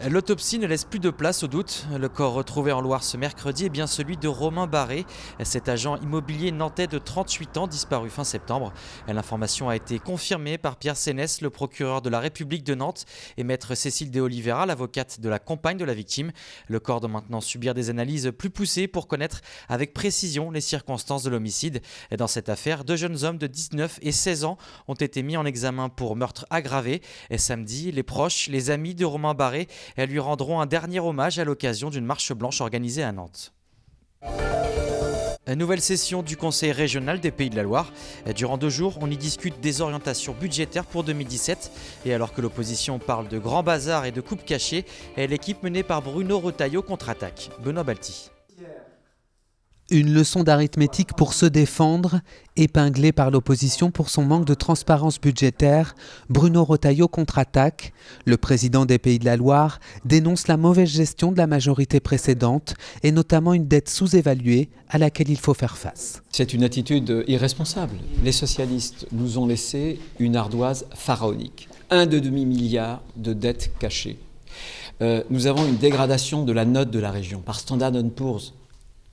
L'autopsie ne laisse plus de place au doute. Le corps retrouvé en Loire ce mercredi est bien celui de Romain Barré, cet agent immobilier nantais de 38 ans disparu fin septembre. L'information a été confirmée par Pierre Sénès, le procureur de la République de Nantes, et maître Cécile de Oliveira, l'avocate de la compagne de la victime. Le corps doit maintenant subir des analyses plus poussées pour connaître avec précision les circonstances de l'homicide. Dans cette affaire, 2 jeunes hommes de 19 et 16 ans ont été mis en examen pour meurtre aggravé. Et samedi, les proches, les amis de Romain Barré lui rendront un dernier hommage à l'occasion d'une marche blanche organisée à Nantes. Nouvelle session du Conseil régional des Pays de la Loire. Durant 2 jours, on y discute des orientations budgétaires pour 2017. Et alors que l'opposition parle de grands bazars et de coupes cachées, l'équipe menée par Bruno Retailleau contre-attaque. Benoît Balti. Une leçon d'arithmétique pour se défendre, épinglé par l'opposition pour son manque de transparence budgétaire, Bruno Retailleau contre-attaque. Le président des Pays de la Loire dénonce la mauvaise gestion de la majorité précédente et notamment une dette sous-évaluée à laquelle il faut faire face. C'est une attitude irresponsable. Les socialistes nous ont laissé une ardoise pharaonique. 1,5 milliard de dettes cachées. Nous avons une dégradation de la note de la région par Standard & Poor's.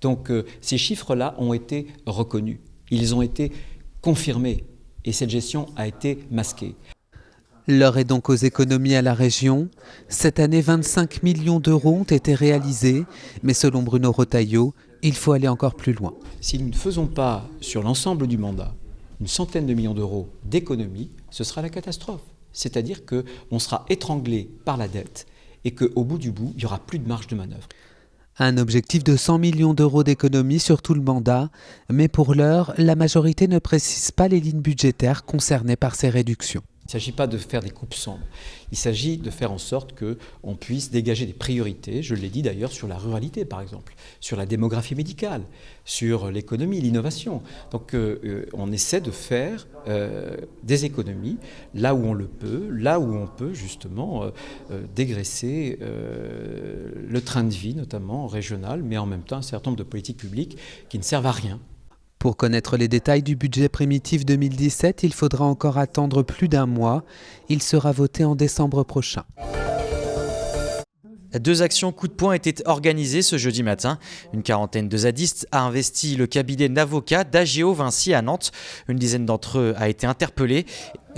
Donc ces chiffres-là ont été reconnus, ils ont été confirmés et cette gestion a été masquée. L'heure est donc aux économies à la région. Cette année, 25 millions d'euros ont été réalisés, mais selon Bruno Retailleau, il faut aller encore plus loin. Si nous ne faisons pas sur l'ensemble du mandat une centaine de millions d'euros d'économies, ce sera la catastrophe. C'est-à-dire qu'on sera étranglé par la dette et qu'au bout du bout, il n'y aura plus de marge de manœuvre. Un objectif de 100 millions d'euros d'économie sur tout le mandat, mais pour l'heure, la majorité ne précise pas les lignes budgétaires concernées par ces réductions. Il ne s'agit pas de faire des coupes sombres, il s'agit de faire en sorte qu'on puisse dégager des priorités, je l'ai dit d'ailleurs sur la ruralité par exemple, sur la démographie médicale, sur l'économie, l'innovation. Donc on essaie de faire des économies là où on le peut, là où on peut justement dégraisser le train de vie notamment régional, mais en même temps un certain nombre de politiques publiques qui ne servent à rien. Pour connaître les détails du budget primitif 2017, il faudra encore attendre plus d'1 mois. Il sera voté en décembre prochain. 2 actions coup de poing étaient organisées ce jeudi matin. Une quarantaine de zadistes a investi le cabinet d'avocats d'Ageo Vinci à Nantes. Une dizaine d'entre eux a été interpellée.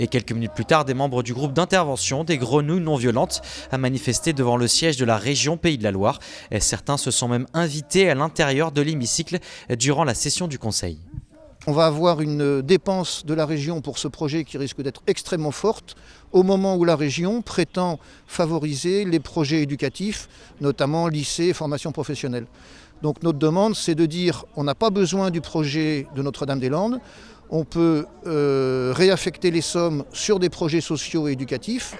Et quelques minutes plus tard, des membres du groupe d'intervention des Grenouilles non violentes a manifesté devant le siège de la région Pays de la Loire. Et certains se sont même invités à l'intérieur de l'hémicycle durant la session du Conseil. On va avoir une dépense de la région pour ce projet qui risque d'être extrêmement forte au moment où la région prétend favoriser les projets éducatifs, notamment lycée et formation professionnelle. Donc notre demande, c'est de dire on n'a pas besoin du projet de Notre-Dame-des-Landes, on peut réaffecter les sommes sur des projets sociaux et éducatifs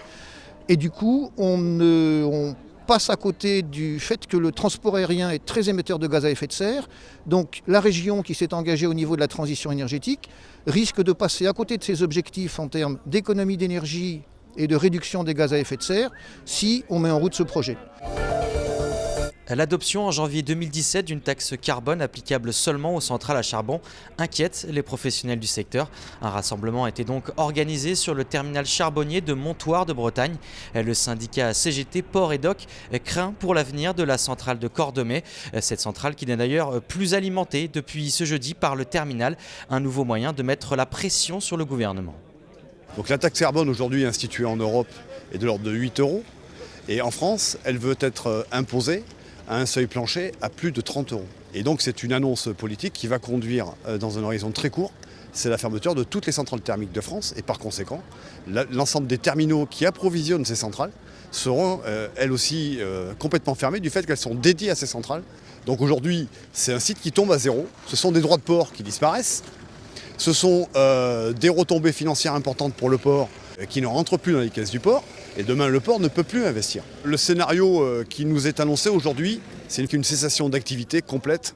et du coup on passe à côté du fait que le transport aérien est très émetteur de gaz à effet de serre. Donc la région qui s'est engagée au niveau de la transition énergétique risque de passer à côté de ses objectifs en termes d'économie d'énergie et de réduction des gaz à effet de serre si on met en route ce projet. L'adoption en janvier 2017 d'une taxe carbone applicable seulement aux centrales à charbon inquiète les professionnels du secteur. Un rassemblement a été donc organisé sur le terminal charbonnier de Montoire de Bretagne. Le syndicat CGT Port et Doc craint pour l'avenir de la centrale de Cordemais. Cette centrale qui n'est d'ailleurs plus alimentée depuis ce jeudi par le terminal. Un nouveau moyen de mettre la pression sur le gouvernement. Donc la taxe carbone aujourd'hui instituée en Europe est de l'ordre de 8 €. Et en France, elle veut être imposée à un seuil plancher à plus de 30 €. Et donc c'est une annonce politique qui va conduire dans un horizon très court, c'est la fermeture de toutes les centrales thermiques de France et par conséquent l'ensemble des terminaux qui approvisionnent ces centrales seront elles aussi complètement fermées du fait qu'elles sont dédiées à ces centrales. Donc aujourd'hui c'est un site qui tombe à zéro, ce sont des droits de port qui disparaissent, ce sont des retombées financières importantes pour le port qui ne rentrent plus dans les caisses du port. Et demain, le port ne peut plus investir. Le scénario qui nous est annoncé aujourd'hui, c'est qu'une cessation d'activité complète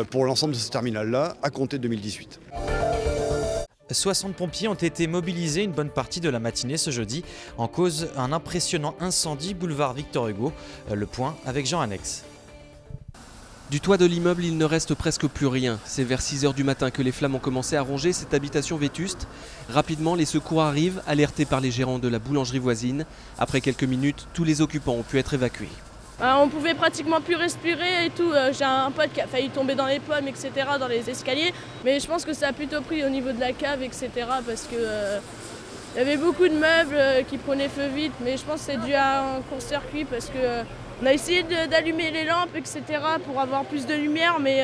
pour l'ensemble de ce terminal-là à compter de 2018. 60 pompiers ont été mobilisés une bonne partie de la matinée ce jeudi. En cause, un impressionnant incendie boulevard Victor Hugo. Le point avec Jean Annex. Du toit de l'immeuble, il ne reste presque plus rien. C'est vers 6 h du matin que les flammes ont commencé à ronger cette habitation vétuste. Rapidement, les secours arrivent, alertés par les gérants de la boulangerie voisine. Après quelques minutes, tous les occupants ont pu être évacués. On pouvait pratiquement plus respirer et tout. J'ai un pote qui a failli tomber dans les pommes, etc., dans les escaliers. Mais je pense que ça a plutôt pris au niveau de la cave, etc., parce que y avait beaucoup de meubles qui prenaient feu vite. Mais je pense que c'est dû à un court-circuit parce que on a essayé d'allumer les lampes, etc., pour avoir plus de lumière, mais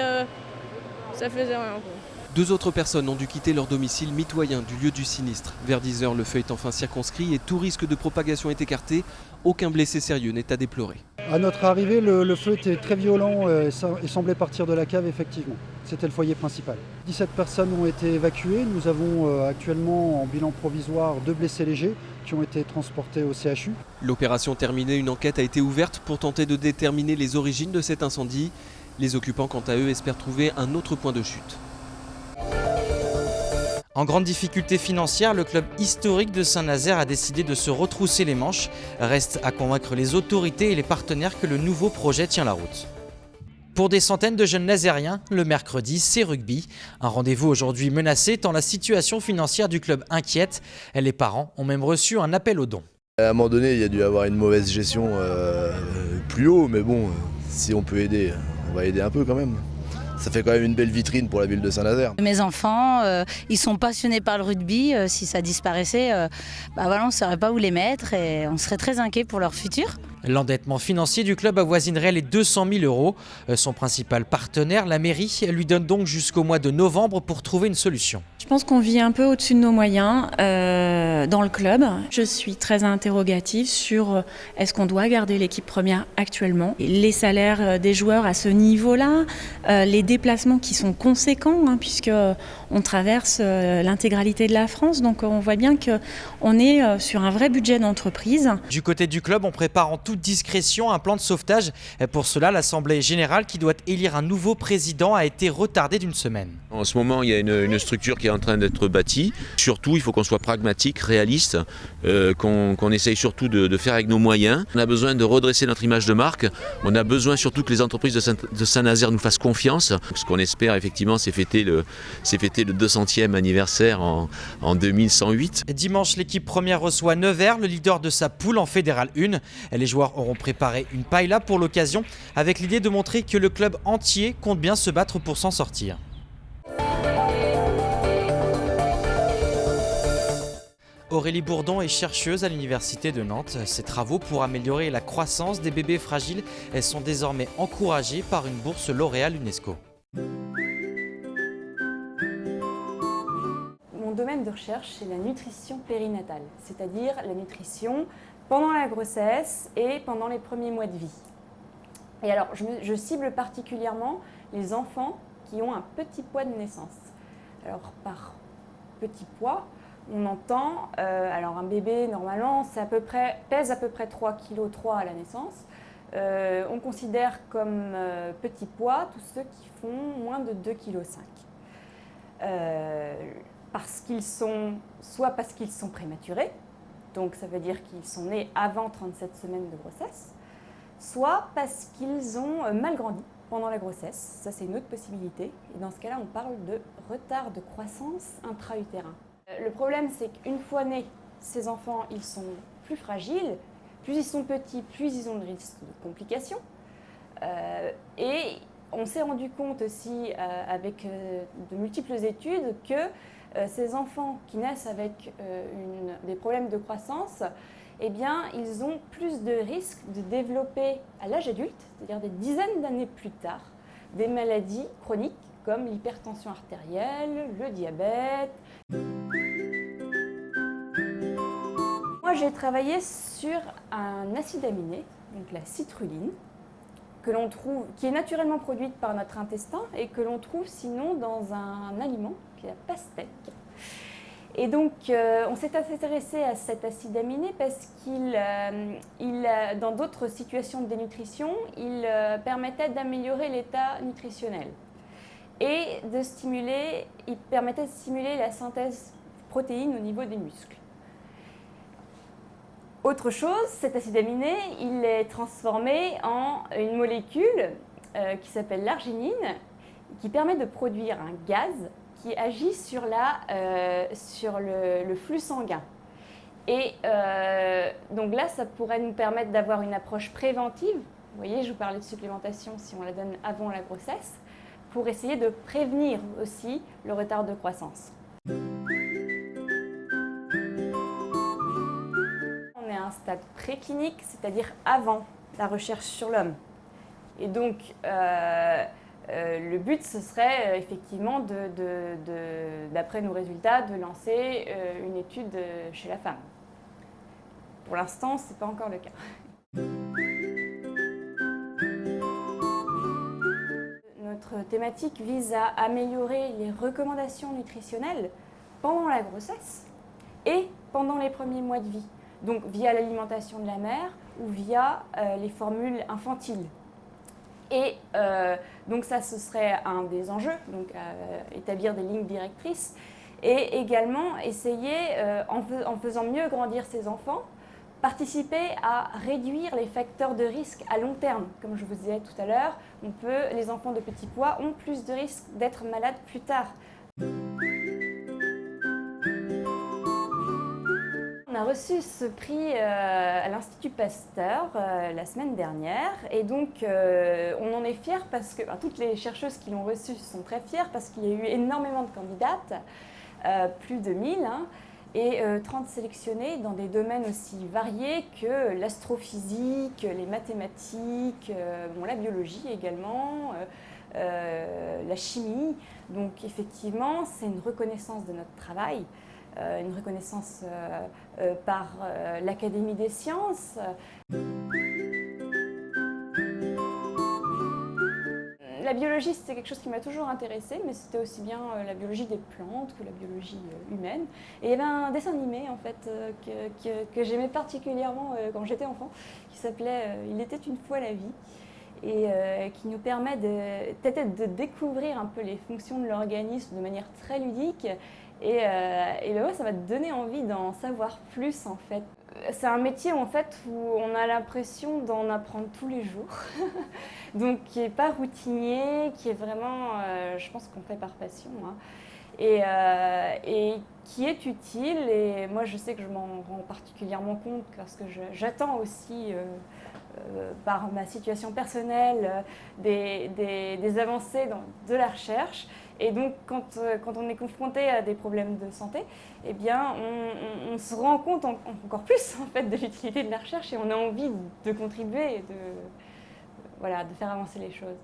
ça faisait rien, quoi. 2 autres personnes ont dû quitter leur domicile mitoyen du lieu du sinistre. Vers 10 h, le feu est enfin circonscrit et tout risque de propagation est écarté. Aucun blessé sérieux n'est à déplorer. À notre arrivée, le feu était très violent et semblait partir de la cave, effectivement. C'était le foyer principal. 17 personnes ont été évacuées. Nous avons actuellement en bilan provisoire 2 blessés légers qui ont été transportés au CHU. L'opération terminée, une enquête a été ouverte pour tenter de déterminer les origines de cet incendie. Les occupants, quant à eux, espèrent trouver un autre point de chute. En grande difficulté financière, le club historique de Saint-Nazaire a décidé de se retrousser les manches. Reste à convaincre les autorités et les partenaires que le nouveau projet tient la route. Pour des centaines de jeunes nazériens, le mercredi, c'est rugby. Un rendez-vous aujourd'hui menacé tant la situation financière du club inquiète. Les parents ont même reçu un appel aux dons. À un moment donné, il y a dû y avoir une mauvaise gestion plus haut, mais bon, si on peut aider, on va aider un peu quand même. Ça fait quand même une belle vitrine pour la ville de Saint-Nazaire. Mes enfants, ils sont passionnés par le rugby. Si ça disparaissait, on ne saurait pas où les mettre et on serait très inquiets pour leur futur. L'endettement financier du club avoisinerait les 200 000 €. Son principal partenaire, la mairie, lui donne donc jusqu'au mois de novembre pour trouver une solution. Je pense qu'on vit un peu au-dessus de nos moyens dans le club. Je suis très interrogative sur est-ce qu'on doit garder l'équipe première actuellement. Les salaires des joueurs à ce niveau-là, les déplacements qui sont conséquents puisqu'on traverse l'intégralité de la France. Donc on voit bien qu'on est sur un vrai budget d'entreprise. Du côté du club, on prépare en toute discrétion un plan de sauvetage. Pour cela, l'Assemblée générale qui doit élire un nouveau président a été retardée d'1 semaine. En ce moment, il y a une structure qui est en train d'être bâtie. Surtout, il faut qu'on soit pragmatique, réaliste, qu'on essaye surtout de faire avec nos moyens. On a besoin de redresser notre image de marque. On a besoin surtout que les entreprises de Saint-Nazaire nous fassent confiance. Ce qu'on espère, effectivement, c'est fêter le 200e anniversaire en 2108. Dimanche, l'équipe première reçoit Nevers, le leader de sa poule en Fédéral 1. Les joueurs auront préparé une paella pour l'occasion, avec l'idée de montrer que le club entier compte bien se battre pour s'en sortir. Aurélie Bourdon est chercheuse à l'Université de Nantes. Ses travaux pour améliorer la croissance des bébés fragiles sont désormais encouragés par une bourse L'Oréal UNESCO. Mon domaine de recherche, c'est la nutrition périnatale, c'est-à-dire la nutrition pendant la grossesse et pendant les premiers mois de vie. Et alors, je cible particulièrement les enfants qui ont un petit poids de naissance. Alors, par petit poids, on entend, un bébé normalement pèse à peu près 3,3 kg à la naissance. On considère comme petit poids tous ceux qui font moins de 2,5 kg. Soit parce qu'ils sont prématurés, donc ça veut dire qu'ils sont nés avant 37 semaines de grossesse, soit parce qu'ils ont mal grandi pendant la grossesse. Ça, c'est une autre possibilité. Et dans ce cas-là, on parle de retard de croissance intra-utérin. Le problème, c'est qu'une fois nés, ces enfants, ils sont plus fragiles. Plus ils sont petits, plus ils ont de risques de complications. Et on s'est rendu compte aussi, avec de multiples études, que ces enfants qui naissent avec des problèmes de croissance, eh bien, ils ont plus de risques de développer à l'âge adulte, c'est-à-dire des dizaines d'années plus tard, des maladies chroniques comme l'hypertension artérielle, le diabète. Moi, j'ai travaillé sur un acide aminé, donc la citrulline, qui est naturellement produite par notre intestin et que l'on trouve sinon dans un aliment qui est la pastèque. Et donc, on s'est intéressé à cet acide aminé parce dans d'autres situations de dénutrition, il permettait d'améliorer l'état nutritionnel et il permettait de stimuler la synthèse de protéines au niveau des muscles. Autre chose, cet acide aminé, il est transformé en une molécule qui s'appelle l'arginine, qui permet de produire un gaz qui agit sur le flux sanguin. Et donc là, ça pourrait nous permettre d'avoir une approche préventive. Vous voyez, je vous parlais de supplémentation si on la donne avant la grossesse, pour essayer de prévenir aussi le retard de croissance. On est à un stade préclinique, c'est-à-dire avant la recherche sur l'homme. Et donc, le but, ce serait effectivement, d'après nos résultats, de lancer une étude chez la femme. Pour l'instant, ce n'est pas encore le cas. Notre thématique vise à améliorer les recommandations nutritionnelles pendant la grossesse et pendant les premiers mois de vie, donc via l'alimentation de la mère ou via les formules infantiles. Et donc ça, ce serait un des enjeux, donc établir des lignes directrices et également essayer, en faisant mieux grandir ses enfants, participer à réduire les facteurs de risque à long terme. Comme je vous disais tout à l'heure, les enfants de petit poids ont plus de risques d'être malades plus tard. On a reçu ce prix à l'Institut Pasteur la semaine dernière et donc on en est fiers parce que toutes les chercheuses qui l'ont reçu sont très fières parce qu'il y a eu énormément de candidates, plus de 1000, et 30 sélectionnés dans des domaines aussi variés que l'astrophysique, les mathématiques, la biologie également, la chimie. Donc effectivement, c'est une reconnaissance de notre travail. Une reconnaissance par l'Académie des sciences. La biologie, c'était quelque chose qui m'a toujours intéressée, mais c'était aussi bien la biologie des plantes que la biologie humaine. Et il y avait un dessin animé en fait que j'aimais particulièrement quand j'étais enfant, qui s'appelait « Il était une fois la vie ». Et qui nous permet peut-être de découvrir un peu les fonctions de l'organisme de manière très ludique. Et ça va te donner envie d'en savoir plus en fait. C'est un métier en fait où on a l'impression d'en apprendre tous les jours, donc qui n'est pas routinier, qui est vraiment, je pense qu'on fait par passion, et qui est utile. Et moi je sais que je m'en rends particulièrement compte parce que j'attends aussi, par ma situation personnelle, des avancées de la recherche. Et donc, quand on est confronté à des problèmes de santé, eh bien, on se rend compte encore plus en fait, de l'utilité de la recherche et on a envie de contribuer et de faire avancer les choses.